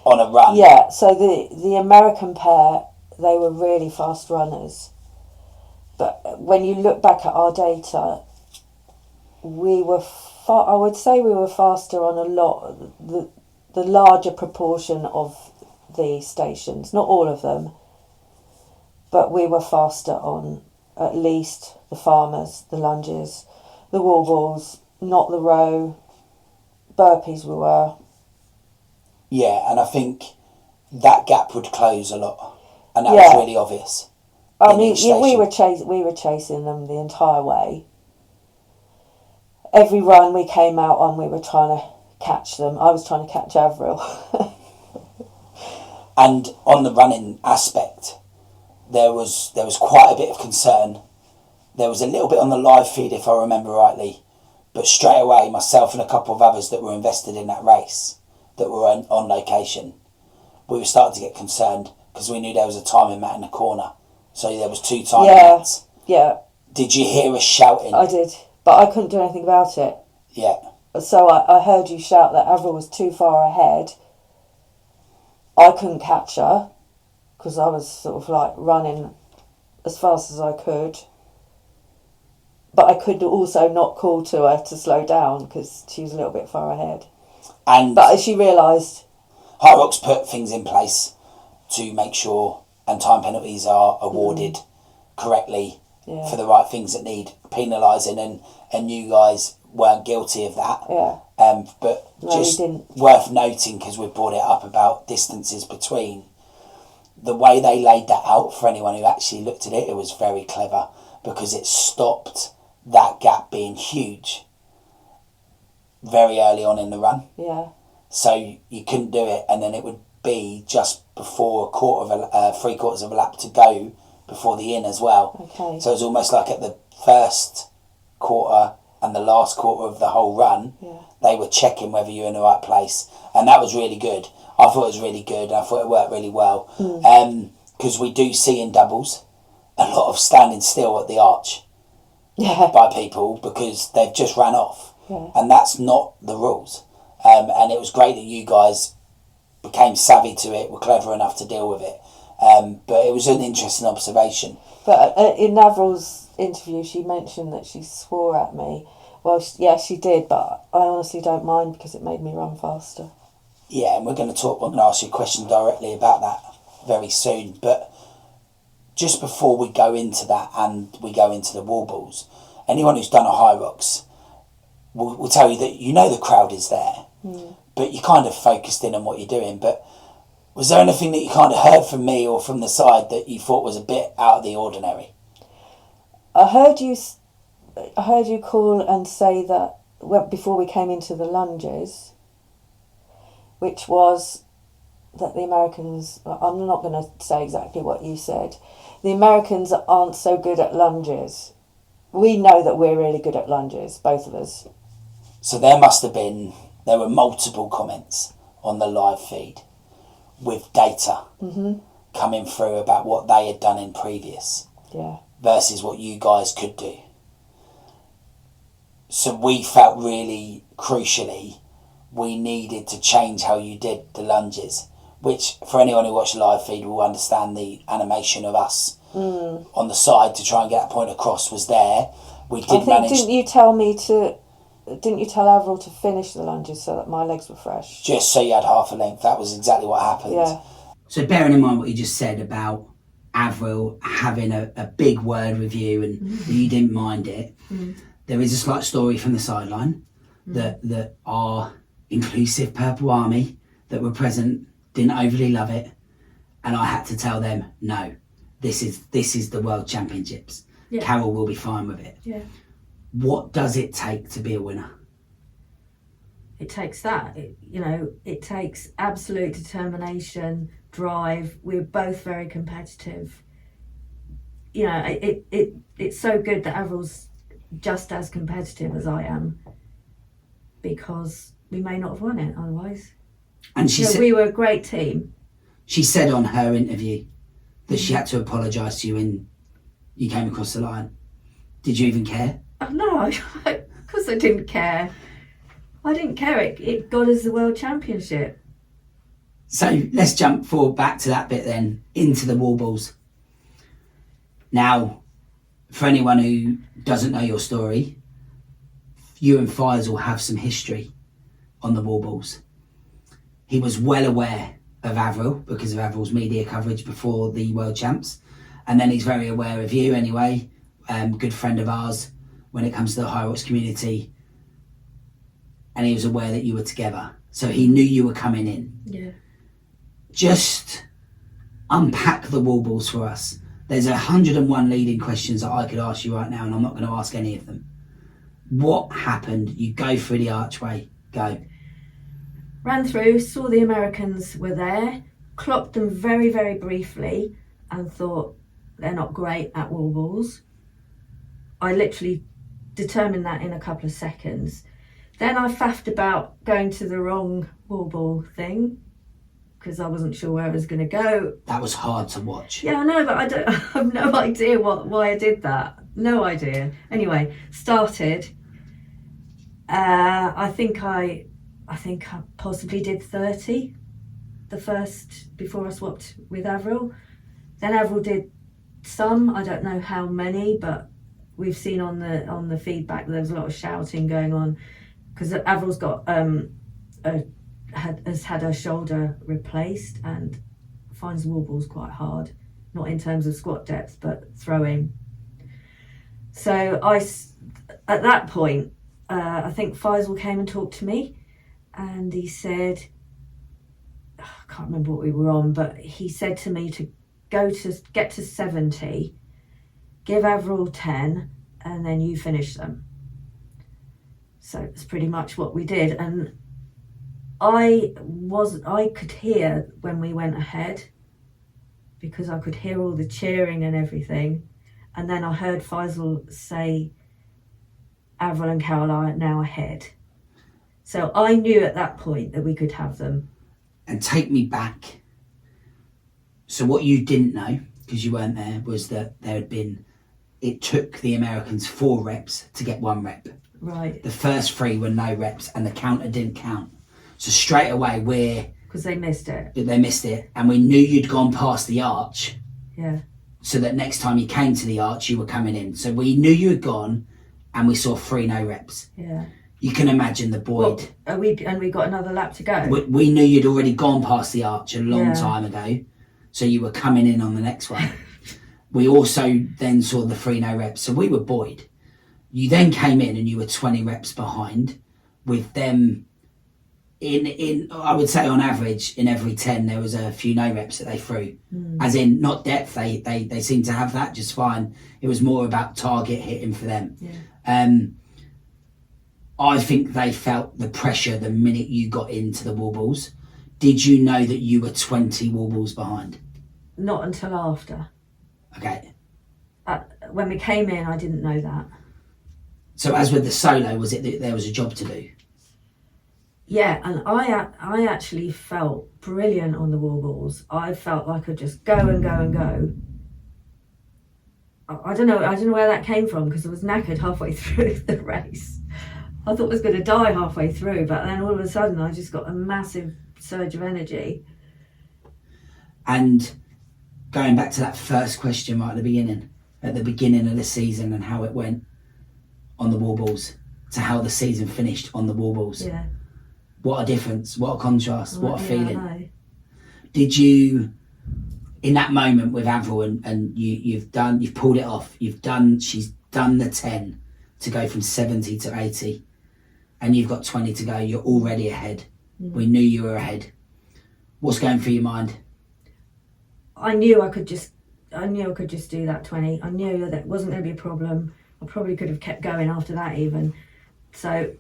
on a run. Yeah, so the American pair, they were really fast runners. But when you look back at our data, we were I would say we were faster on a lot, the larger proportion of the stations, not all of them, but we were faster on at least the farmers, the lunges, the wall balls, not the row, burpees we were. Yeah, and I think that gap would close a lot, and that was really obvious. I mean, we were chasing them the entire way. Every run we came out on, we were trying to catch them. I was trying to catch Avril. And on the running aspect, there was quite a bit of concern. There was a little bit on the live feed, if I remember rightly, but straight away, myself and a couple of others that were invested in that race, that were on location, we were starting to get concerned because we knew there was a timing mat in the corner. So there was 2 timing mats. Yeah. Did you hear us shouting? I did, but I couldn't do anything about it. Yeah. So I heard you shout that Avril was too far ahead. I couldn't catch her because I was sort of like running as fast as I could. But I could also not call to her to slow down because she was a little bit far ahead. But as she realised... HYROX put things in place to make sure and time penalties are awarded correctly for the right things that need penalising, and you guys weren't guilty of that. Yeah. But just worth noting, because we've brought it up about distances between, the way they laid that out for anyone who actually looked at it, it was very clever because it stopped that gap being huge very early on in the run. Yeah. So you couldn't do it, and then it would be just before 3/4 of a lap to go before the in as well. Okay. So it was almost like at the first quarter and the last quarter of the whole run, they were checking whether you're in the right place, and that was really good. I thought it was really good, and I thought it worked really well. Because we do see in doubles a lot of standing still at the arch by people because they've just ran off, and that's not the rules. And it was great that you guys became savvy to it, were clever enough to deal with it. But it was an interesting observation. But in Avril's interview, she mentioned that she swore at me. Well, she did, but I honestly don't mind because it made me run faster. Yeah, and we're going to ask you a question directly about that very soon. But just before we go into that and we go into the wall balls, anyone who's done a HYROX will tell you that you know the crowd is there, but you're kind of focused in on what you're doing. But was there anything that you kind of heard from me or from the side that you thought was a bit out of the ordinary? I heard you call and say that before we came into the lunges, which was that the Americans, I'm not going to say exactly what you said, the Americans aren't so good at lunges. We know that we're really good at lunges, both of us. So there were multiple comments on the live feed with data coming through about what they had done in previous versus what you guys could do. So we felt really crucially we needed to change how you did the lunges, which for anyone who watched the live feed will understand the animation of us on the side to try and get that point across was there. We did manage. Didn't you tell Avril to finish the lunges so that my legs were fresh? Just so you had half a length. That was exactly what happened. Yeah. So bearing in mind what you just said about Avril having a big word with you and you didn't mind it, there is a slight story from the sideline that our inclusive Purple Army that were present didn't overly love it, and I had to tell them, no, this is the World Championships. Yeah. Carol will be fine with it. Yeah. What does it take to be a winner? It takes that. It takes absolute determination, drive. We're both very competitive. It's so good that Avril's just as competitive as I am, because we may not have won it otherwise. And she said, we were a great team. She said on her interview that she had to apologise to you when you came across the line. Did you even care? No, of course I didn't care. I didn't care. It got us the world championship. So let's jump forward back to that bit then, into the warbles. Now, for anyone who doesn't know your story, you and Faisal have some history on the warbles. He was well aware of Avril because of Avril's media coverage before the world champs. And then he's very aware of you anyway, good friend of ours when it comes to the HYROX community. And he was aware that you were together. So he knew you were coming in. Yeah. Just unpack the warbles for us. There's 101 leading questions that I could ask you right now, and I'm not going to ask any of them. What happened? You go through the archway. Go. Ran through, saw the Americans were there, clocked them very, very briefly and thought they're not great at warbles. I literally determined that in a couple of seconds. Then I faffed about going to the wrong warble thing because I wasn't sure where I was going to go. That was hard to watch. Yeah, I know, but I have no idea why I did that. No idea. Anyway, started. I think I possibly did 30 the first before I swapped with Avril. Then Avril did some, I don't know how many, but we've seen on the feedback there was a lot of shouting going on because Avril's got has had her shoulder replaced and finds warbles quite hard, not in terms of squat depth but throwing. So at that point I think Faisal came and talked to me and he said, I can't remember what we were on, but he said to me to get to 70, give Avril 10 and then you finish them. So it's pretty much what we did. And I could hear when we went ahead because I could hear all the cheering and everything. And then I heard Faisal say, Avril and Carol are now ahead. So I knew at that point that we could have them. And take me back. So what you didn't know, because you weren't there, was that it took the Americans 4 reps to get 1 rep. Right. The first 3 were no reps and the counter didn't count. So straight away because they missed it. They missed it. And we knew you'd gone past the arch. Yeah. So that next time you came to the arch, you were coming in. So we knew you had gone and we saw 3 no reps. Yeah. You can imagine the Boyd. And we got another lap to go. We knew you'd already gone past the arch a long time ago. So you were coming in on the next one. We also then saw the 3 no reps. So we were Boyd. You then came in and you were 20 reps behind with them in I would say on average in every 10 there was a few no reps that they threw. As in not depth, they seemed to have that just fine. It was more about target hitting for them. I think they felt the pressure the minute you got into the warbles. Did you know that you were 20 warbles behind? Not until after. Okay. When we came in, I didn't know that. So as with the solo, was it that there was a job to do? Yeah, and I actually felt brilliant on the warbles. I felt like I could just go and go and go. I don't know where that came from because I was knackered halfway through the race. I thought I was going to die halfway through, but then all of a sudden I just got a massive surge of energy. And going back to that first question right at the beginning of the season and how it went on the warbles to how the season finished on the warbles. Yeah. What a difference, what a contrast, what a feeling. I know. Did you, in that moment with Avril and you've pulled it off, she's done the 10 to go from 70 to 80 and you've got 20 to go, you're already ahead. We knew you were ahead. What's going through your mind? I knew I could just do that 20. I knew that wasn't going to be a problem. I probably could have kept going after that even. So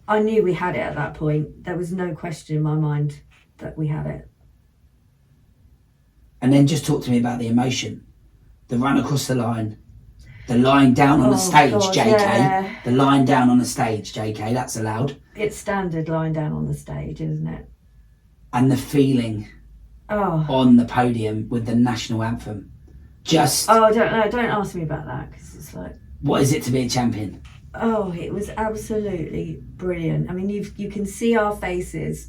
I knew we had it at that point. There was no question in my mind that we had it. And then just talk to me about the emotion. The run across the line. The lying down on the stage, God, JK. Yeah. The lying down on the stage, JK. That's allowed. It's standard lying down on the stage, isn't it? And the feeling on the podium with the national anthem. Just... Oh, don't ask me about that because it's like... What is it to be a champion? Oh, it was absolutely brilliant. I mean, you can see our faces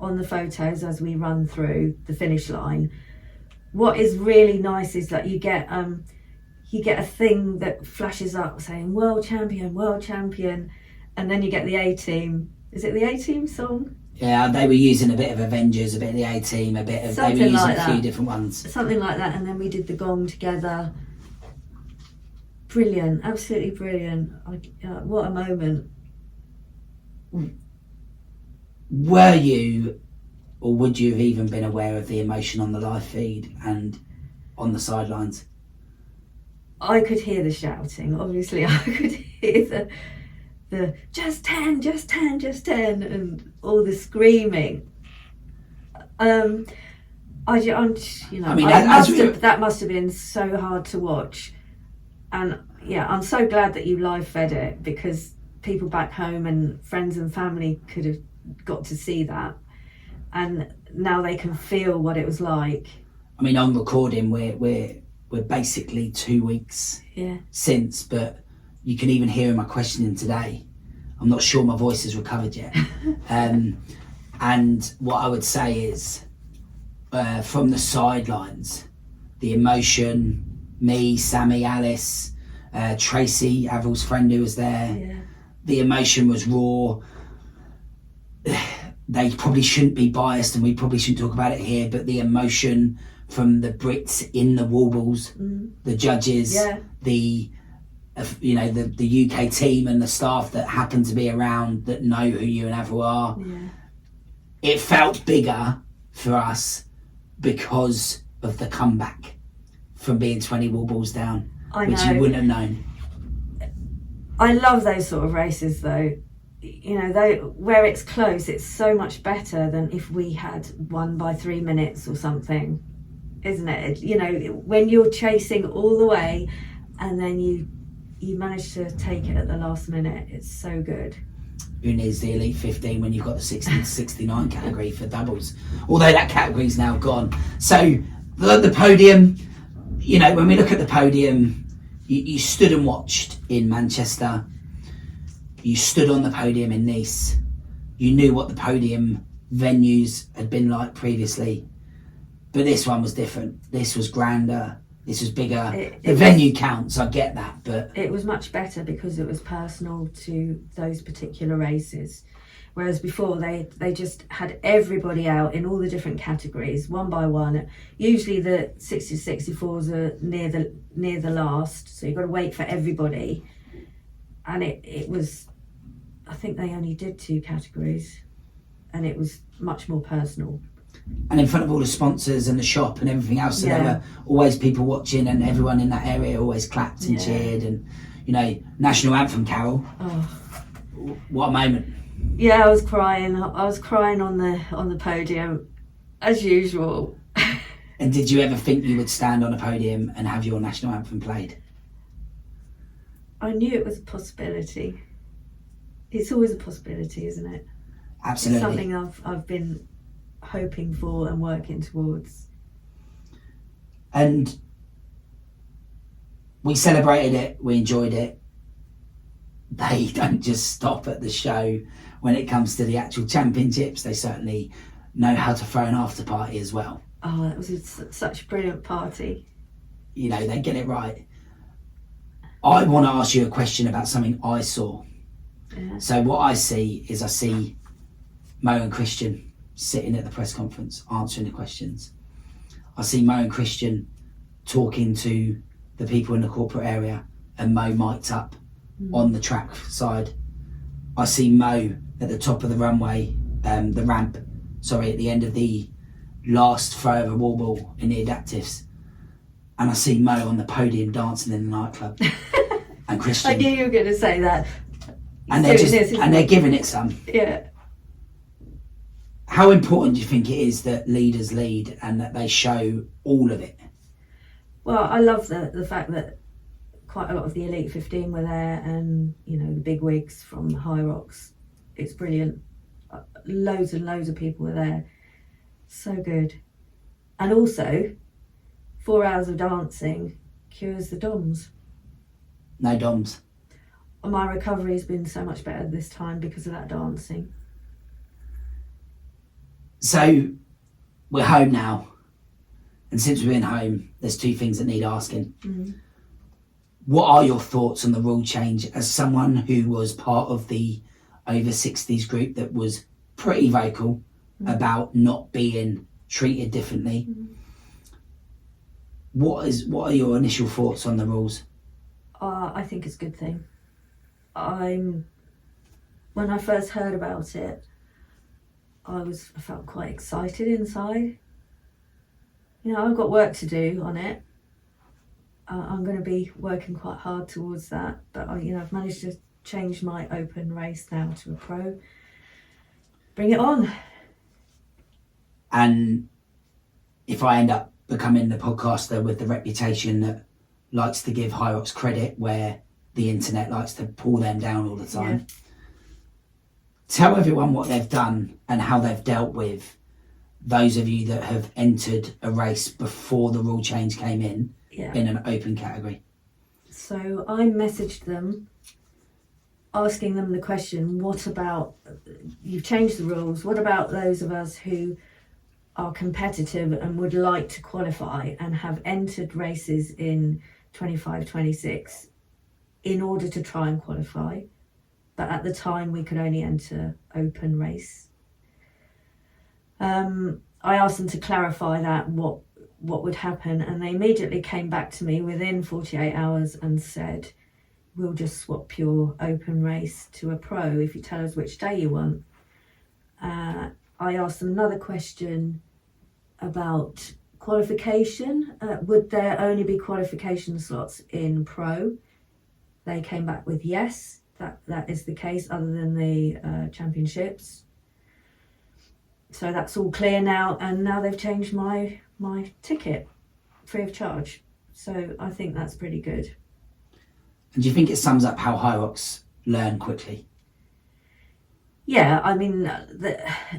on the photos as we run through the finish line. What is really nice is that you get a thing that flashes up saying world champion, and then you get the A-team. Is it the A-team song? Yeah, they were using a bit of Avengers, a bit of the A-team, a bit of Something they were using like a few that. different ones. Something like that, and then we did the gong together. Brilliant, absolutely brilliant. What a moment. Were you, or would you have even been aware of the emotion on the live feed and on the sidelines? I could hear the shouting, obviously. I could hear the just 10, and all the screaming. That must have been so hard to watch. And yeah, I'm so glad that you live fed it, because people back home and friends and family could have got to see that, and now they can feel what it was like. I mean, on recording, we're basically 2 weeks since, but you can even hear in my questioning today, I'm not sure my voice has recovered yet. And what I would say is, from the sidelines, the emotion, me, Sammy, Alice, Tracy, Avril's friend who was there, the emotion was raw. They probably shouldn't be biased, and we probably shouldn't talk about it here, but the emotion from the Brits in the Warbles, the judges, the UK team and the staff that happen to be around that know who you and Avril are. It felt bigger for us because of the comeback from being 20 Warbles down, which you wouldn't have known. I love those sort of races though. Where it's close, it's so much better than if we had won by 3 minutes or something, isn't it? When you're chasing all the way and then you manage to take it at the last minute, it's so good. Who needs the Elite 15 when you've got the 60 to 69 category for doubles? Although that category's now gone. So the podium, when we look at the podium, you stood and watched in Manchester. You stood on the podium in Nice. You knew what the podium venues had been like previously. But this one was different. This was grander. This was bigger. The venue counts, I get that, but it was much better because it was personal to those particular races. Whereas before they just had everybody out in all the different categories, one by one. Usually the 60 64s are near the last, so you've got to wait for everybody. And it was, I think they only did 2 categories, and it was much more personal. And in front of all the sponsors and the shop and everything else, so there were always people watching, and everyone in that area always clapped and cheered. And national anthem, Carol. Oh. What a moment! Yeah, I was crying. I was crying on the podium, as usual. And did you ever think you would stand on a podium and have your national anthem played? I knew it was a possibility. It's always a possibility, isn't it? Absolutely. It's something I've been hoping for and working towards. And we celebrated it, we enjoyed it. They don't just stop at the show when it comes to the actual championships. They certainly know how to throw an after party as well. Oh, that was such a brilliant party. They get it right. I want to ask you a question about something I saw. Yeah. So what I see Mo and Christian sitting at the press conference answering the questions. I see Mo and Christian talking to the people in the corporate area, and Mo mic'd up on the track side. I see Mo at the top of the runway, at the end of the last throw of a wall ball in the adaptives, and I see Mo on the podium dancing in the nightclub. And Christian, I knew you were going to say that. And they're giving it some. Yeah. How important do you think it is that leaders lead and that they show all of it? Well, I love the fact that quite a lot of the Elite 15 were there, and the big wigs from HYROX. It's brilliant. Loads and loads of people were there. So good. And also, 4 hours of dancing cures the DOMs. No DOMs. my recovery has been so much better this time because of that dancing. So we're home now, and since we've been home, there's two things that need asking. What are your thoughts on the rule change as someone who was part of the over 60s group that was pretty vocal about not being treated differently? What are your initial thoughts on the rules? I think it's a good thing. When I first heard about it, I felt quite excited inside. I've got work to do on it. I'm going to be working quite hard towards that, but I've managed to change my open race now to a pro. Bring it on. And if I end up becoming the podcaster with the reputation that likes to give HYROX credit where the internet likes to pull them down all the time, tell everyone what they've done and how they've dealt with those of you that have entered a race before the rule change came in an open category. So I messaged them asking them the question, what about, you've changed the rules, what about those of us who are competitive and would like to qualify and have entered races in 25, 26 in order to try and qualify, but at the time we could only enter open race. I asked them to clarify that, what would happen, and they immediately came back to me within 48 hours and said, we'll just swap your open race to a pro if you tell us which day you want. I asked them another question about qualification. Would there only be qualification slots in pro? They came back with yes, that is the case, other than the championships. So that's all clear now, and now they've changed my ticket free of charge. So I think that's pretty good. And do you think it sums up how HYROX learn quickly? Yeah, I mean,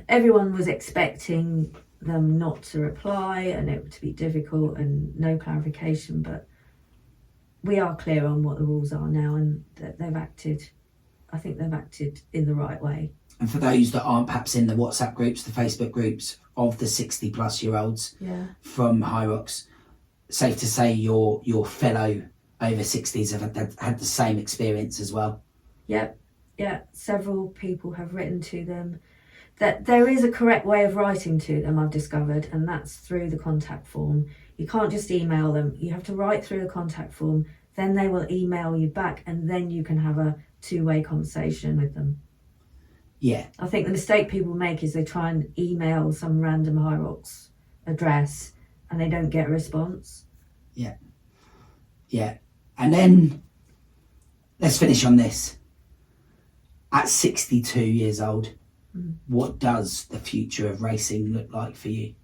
everyone was expecting them not to reply and it to be difficult and no clarification, but we are clear on what the rules are now, and that I think they've acted in the right way. And for those that aren't perhaps in the WhatsApp groups, the Facebook groups of the 60 plus year olds from HYROX, safe to say your fellow over 60s have had the same experience as well. Yep. Yeah, several people have written to them. That there is a correct way of writing to them, I've discovered, and that's through the contact form. You can't just email them. You have to write through the contact form, then they will email you back, and then you can have a two-way conversation with them. Yeah. I think the mistake people make is they try and email some random HYROX address and they don't get a response. Yeah. Yeah. And then let's finish on this. At 62 years old, what does the future of racing look like for you?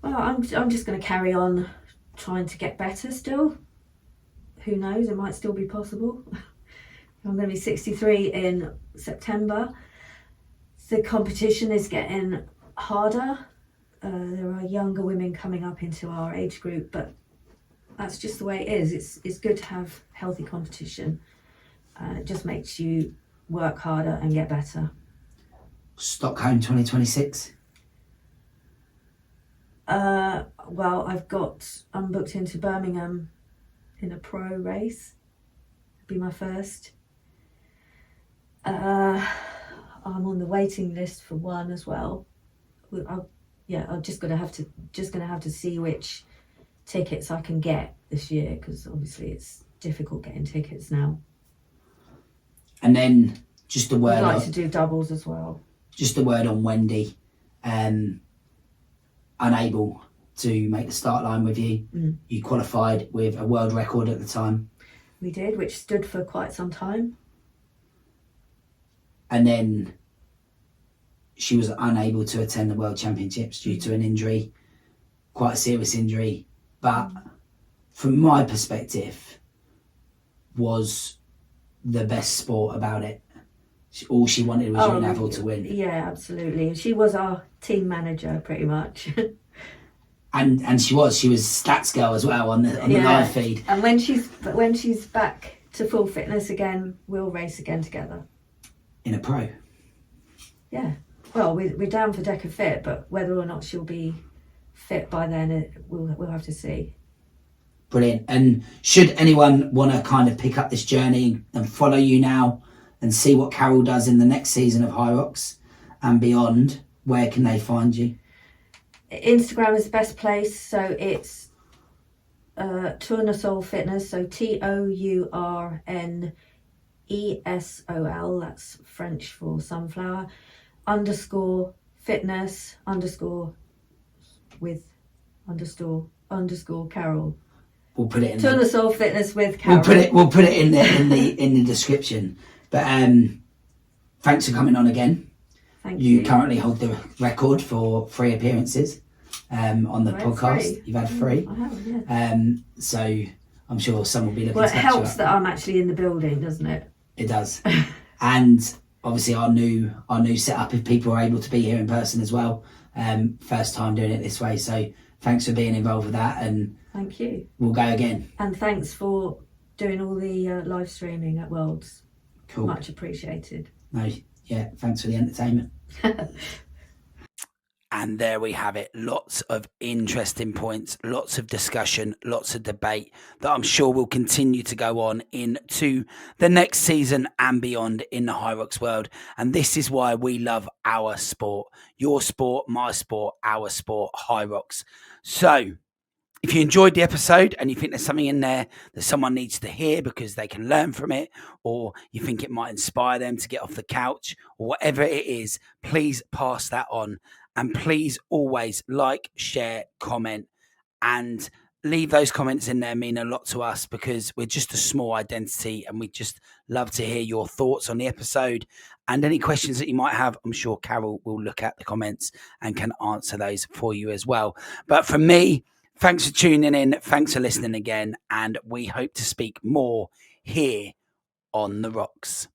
Well, I'm just going to carry on trying to get better still. Who knows, it might still be possible. I'm going to be 63 in September. The competition is getting harder. There are younger women coming up into our age group, but that's just the way it is. It's good to have healthy competition. It just makes you work harder and get better. Stockholm 2026? Well, I'm booked into Birmingham in a pro race. It'll be my first. I'm on the waiting list for one as well. I'm just gonna have to see which tickets I can get this year, because obviously it's difficult getting tickets now. And then just a word. I'd like to do doubles as well. Just a word on Wendy, unable to make the start line with you. You qualified with a world record at the time. We did, which stood for quite some time. And then she was unable to attend the World Championships due to an injury, quite a serious injury. But from my perspective, was the best sport about it. All she wanted was your Neville to win. Yeah, absolutely. She was our team manager, pretty much. and she was stats girl as well on the live feed. And when she's back to full fitness again, we'll race again together. In a pro? Yeah. Well, we're down for Deca Fit, but whether or not she'll be fit by then, we'll have to see. Brilliant. And should anyone want to kind of pick up this journey and follow you now and see what Carol does in the next season of HYROX and beyond, where can they find you? Instagram is the best place. So it's Tournesol Fitness. So TOURNESOL. That's French for sunflower. _fitness _ with _ Carol. We'll put it in. Tournesol Fitness with Carol. We'll put it in the description. But thanks for coming on again. Thank you. You currently hold the record for 3 appearances on the podcast. 3. You've had 3. I have, yeah. So I'm sure some will be looking. Well, it to catch helps you up. that I'm actually in the building, doesn't it? It does. And obviously our new setup, if people are able to be here in person as well. First time doing it this way. So thanks for being involved with that, and thank you. We'll go again. And thanks for doing all the live streaming at Worlds. Cool. Much appreciated. No, yeah, thanks for the entertainment. And there we have it. Lots of interesting points, lots of discussion, lots of debate that I'm sure will continue to go on into the next season and beyond in the HYROX world. And this is why we love our sport. Your sport, my sport, our sport, HYROX. So if you enjoyed the episode and you think there's something in there that someone needs to hear because they can learn from it, or you think it might inspire them to get off the couch, or whatever it is, please pass that on. And please always like, share, comment, and leave those comments in there. Mean a lot to us because we're just a small identity and we just love to hear your thoughts on the episode. And any questions that you might have, I'm sure Carol will look at the comments and can answer those for you as well. But from me, thanks for tuning in. Thanks for listening again. And we hope to speak more here on The Rox.